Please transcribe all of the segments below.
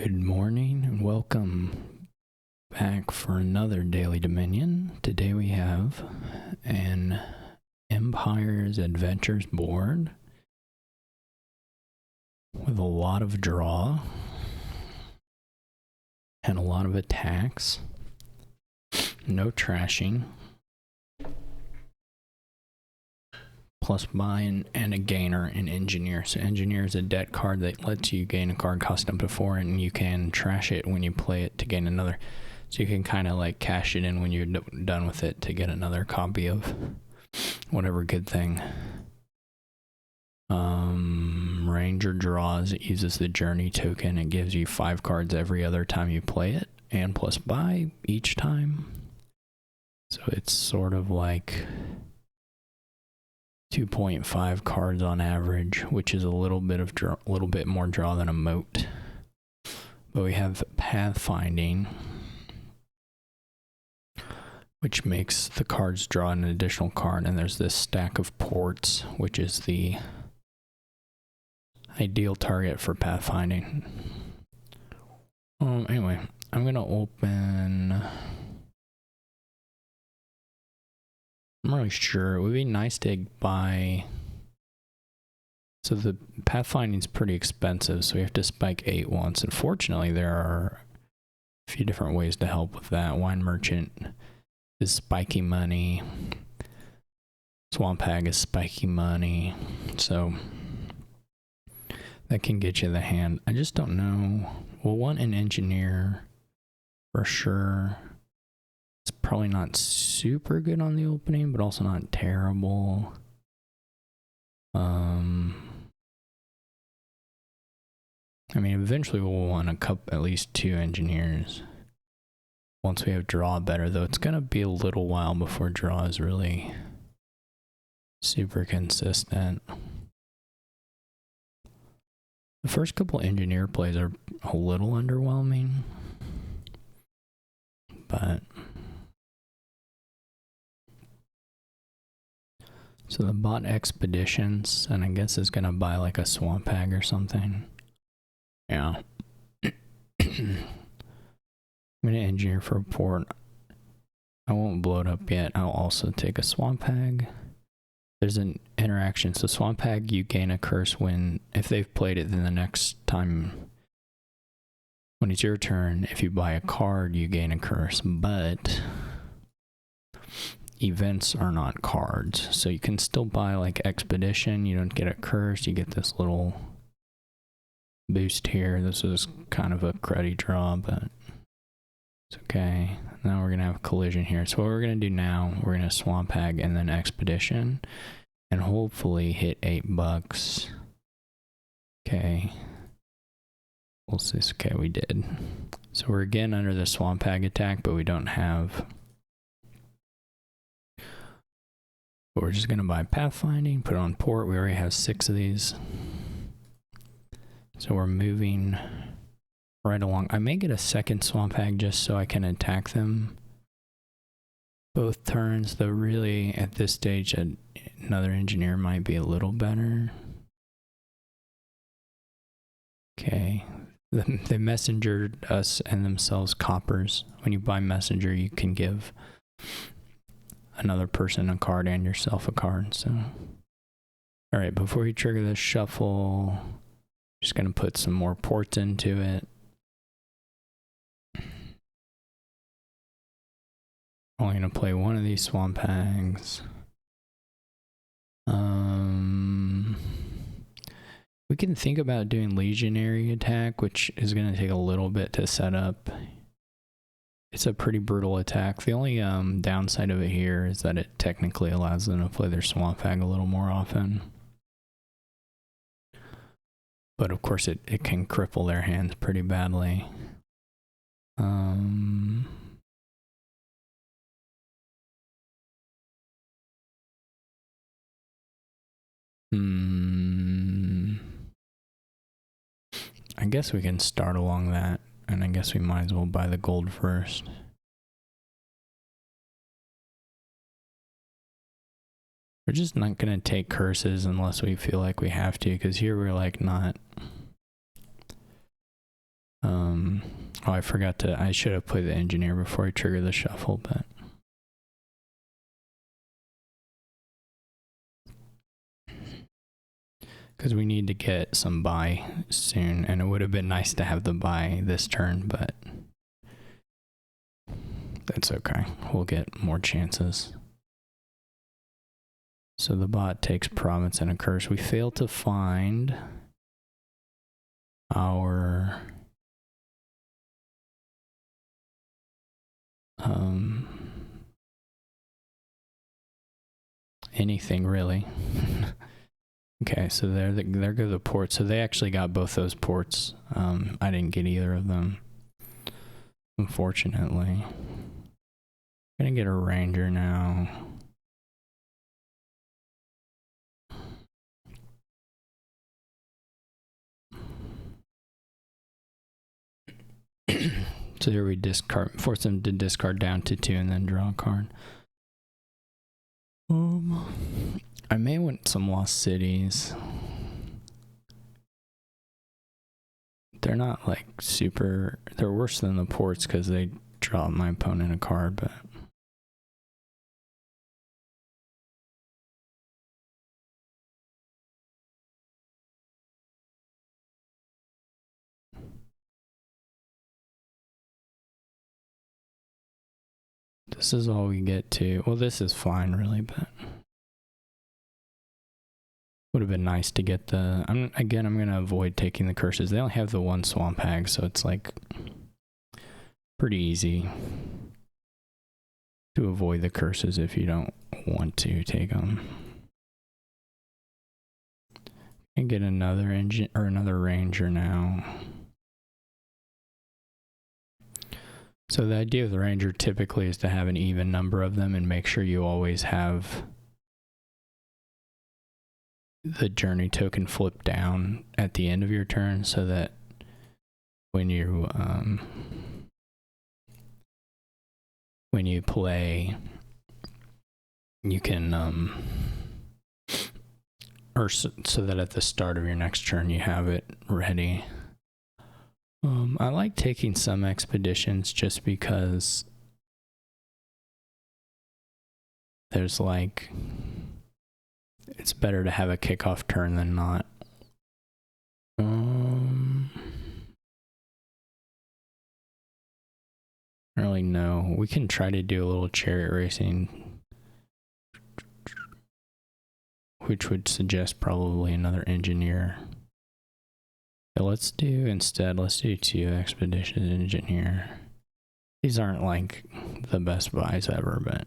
Good morning and welcome back for another Daily Dominion. Today we have an Empire's Adventures board with a lot of draw and a lot of attacks. No trashing. Plus buy and a gainer in Engineer. So Engineer is a debt card that lets you gain a card costing up to 4, and you can trash it when you play it to gain another. So you can kind of like cash it in when you're done with it to get another copy of whatever good thing. Ranger draws. It uses the Journey token. It gives you 5 cards every other time you play it, and plus buy each time. So it's sort of like 2.5 cards on average, which is a little bit more draw than a moat. But we have pathfinding, which makes the cards draw an additional card, and there's this stack of ports, which is the ideal target for pathfinding. Anyway, I'm gonna open. I'm not really sure. It would be nice to buy. So the pathfinding is pretty expensive, so we have to spike 8 once. Unfortunately, there are a few different ways to help with that. Wine Merchant is spiky money. Swamp Hag is spiky money. So that can get you the hand. I just don't know. We'll want an Engineer for sure. It's probably not super good on the opening, but also not terrible. I mean, eventually we'll want at least 2 Engineers. Once we have draw better, though, it's gonna be a little while before draw is really super consistent. The first couple Engineer plays are a little underwhelming, but so the bot Expeditions, and I guess is gonna buy like a Swamp Hag or something. Yeah. I'm gonna Engineer for a port. I won't blow it up yet. I'll also take a Swamp Hag. There's an interaction. So Swamp Hag, you gain a curse if they've played it, then the next time when it's your turn, if you buy a card, you gain a curse. But events are not cards, so you can still buy like Expedition. You don't get a curse, you get this little boost here. This is kind of a cruddy draw, but it's okay. Now we're gonna have collision here. So what we're gonna do now, we're gonna Swamp Hag and then Expedition and hopefully hit $8. Okay, we'll see. Okay, we did. So we're again under the Swamp Hag attack, but we don't have. But we're just gonna buy pathfinding, put it on port. We already have 6 of these. So we're moving right along. I may get a second Swamp Hag just so I can attack them both turns, though really at this stage another Engineer might be a little better. Okay. They messengered us and themselves coppers. When you buy messenger, you can give another person a card and yourself a card. So all right, before we trigger this shuffle, just gonna put some more ports into it. Only gonna play one of these Swamp Hags. We can think about doing Legionary attack, which is gonna take a little bit to set up. It's a pretty brutal attack. The only downside of it here is that it technically allows them to play their Swamp Hag a little more often. But of course it can cripple their hands pretty badly. I guess we can start along that, and I guess we might as well buy the gold first. We're just not gonna take curses unless we feel like we have to, because here we're like not Oh, I forgot to, I should have played the engineer before I trigger the shuffle, but. Because we need to get some buy soon, and it would have been nice to have the buy this turn, but that's okay. We'll get more chances. So the bot takes province and a curse. We fail to find our anything really. Okay, so there go the ports. So they actually got both those ports. I didn't get either of them, unfortunately. Gonna get a ranger now. So here we force them to discard down to 2 and then draw a card. I may want some Lost Cities. They're not like super, they're worse than the ports because they draw my opponent a card, but. This is all we get to. Well, this is fine, really, but would have been nice to get the. I'm gonna avoid taking the curses. They only have the one swamp hag, so it's like pretty easy to avoid the curses if you don't want to take them. And get another engine or another ranger now. So the idea of the ranger typically is to have an even number of them and make sure you always have the journey token flip down at the end of your turn so that when you play, you can or so that at the start of your next turn you have it ready. I like taking some expeditions just because there's like, it's better to have a kickoff turn than not. I don't really know. We can try to do a little chariot racing, which would suggest probably another engineer. So let's do 2 expedition engineer. These aren't like the best buys ever, but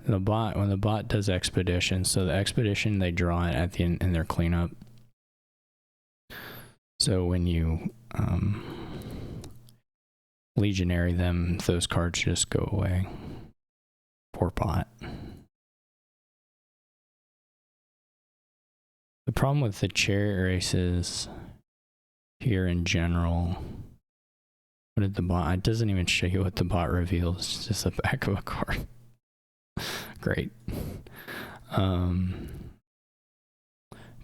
when the bot does expedition, so the expedition they draw it at the end in their cleanup. So when you legionary them, those cards just go away. Poor bot. The problem with the chariot races here in general, what did the bot, it doesn't even show you what the bot reveals, it's just the back of a card. Great. Problem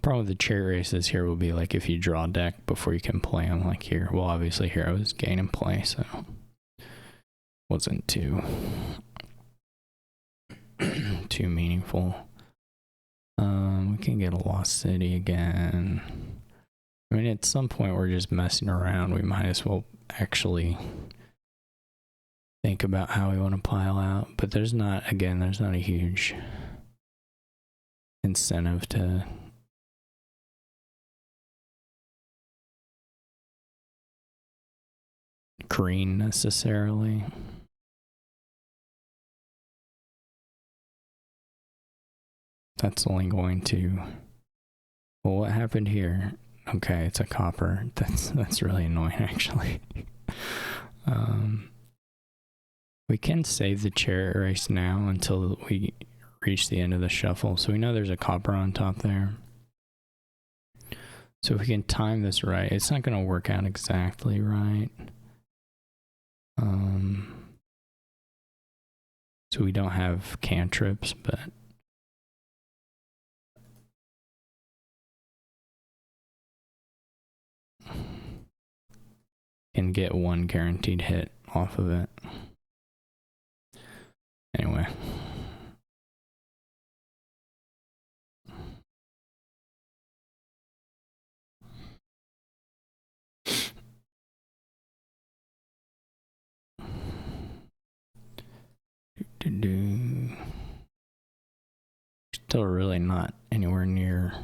with the chariot races here will be like if you draw a deck before you can play them, like here. Well, obviously here I was gain and play, so wasn't too meaningful. We can get a Lost City again. I mean, at some point we're just messing around. We might as well actually think about how we want to pile out. But there's not a huge incentive to green necessarily. That's only going to, well, what happened here? Okay, it's a copper. That's really annoying, actually. We can save the chariot race now until we reach the end of the shuffle. So we know there's a copper on top there. So if we can time this right, it's not going to work out exactly right. So we don't have cantrips, but and get one guaranteed hit off of it. Anyway. Still really not anywhere near.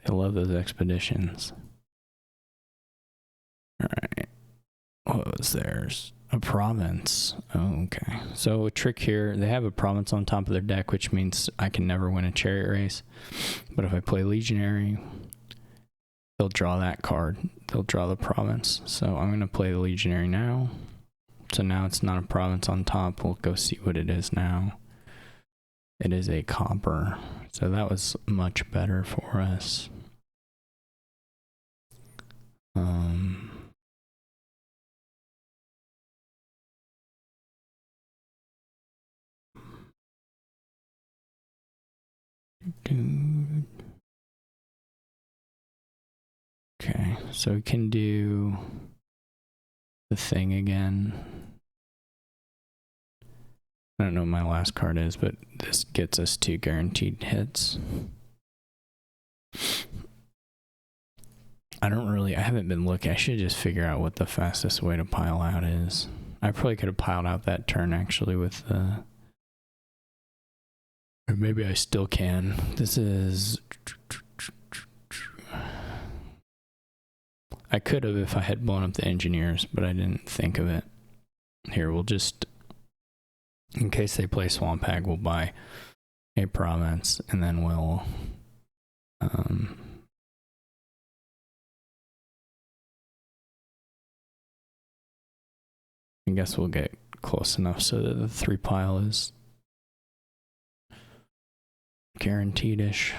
I love those expeditions. Alright. What was theirs? A province. Oh, okay. So a trick here, they have a province on top of their deck, which means I can never win a chariot race. But if I play Legionary, they'll draw that card. They'll draw the province. So I'm going to play the Legionary now. So now it's not a province on top. We'll go see what it is now. It is a copper. So that was much better for us. Okay, so we can do the thing again. I don't know what my last card is, but this gets us 2 guaranteed hits. I haven't been looking. I should just figure out what the fastest way to pile out is. I probably could have piled out that turn actually with the... Or maybe I still can. This is... I could have if I had blown up the engineers, but I didn't think of it. Here, we'll just... In case they play Swamp Hag, we'll buy a province, and then we'll... I guess we'll get close enough so that the 3 pile is guaranteed-ish.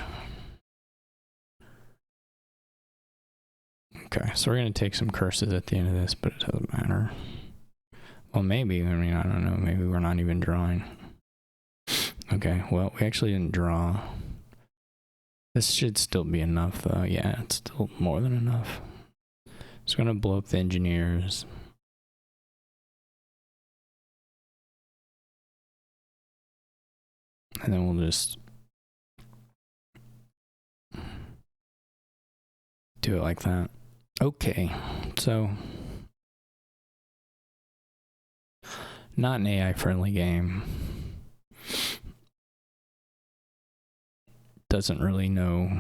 Okay, so we're going to take some curses at the end of this, but it doesn't matter. Well, maybe. I mean, I don't know. Maybe we're not even drawing. Okay, well, we actually didn't draw. This should still be enough, though. Yeah, it's still more than enough. Just going to blow up the engineers. And then we'll just do it like that. Okay, so not an AI-friendly game. Doesn't really know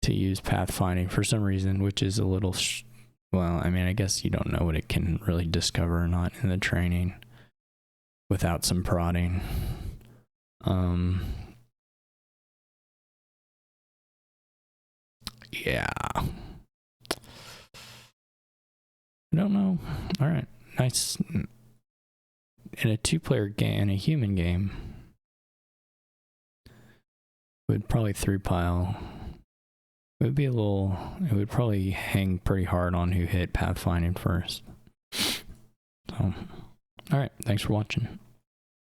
to use pathfinding for some reason, which is a little... well, I mean, I guess you don't know what it can really discover or not in the training without some prodding. Yeah. I don't know. All right. Nice. In a 2-player game, in a human game, would probably 3-pile. It would be a little, it would probably hang pretty hard on who hit pathfinding first. So, all right. Thanks for watching.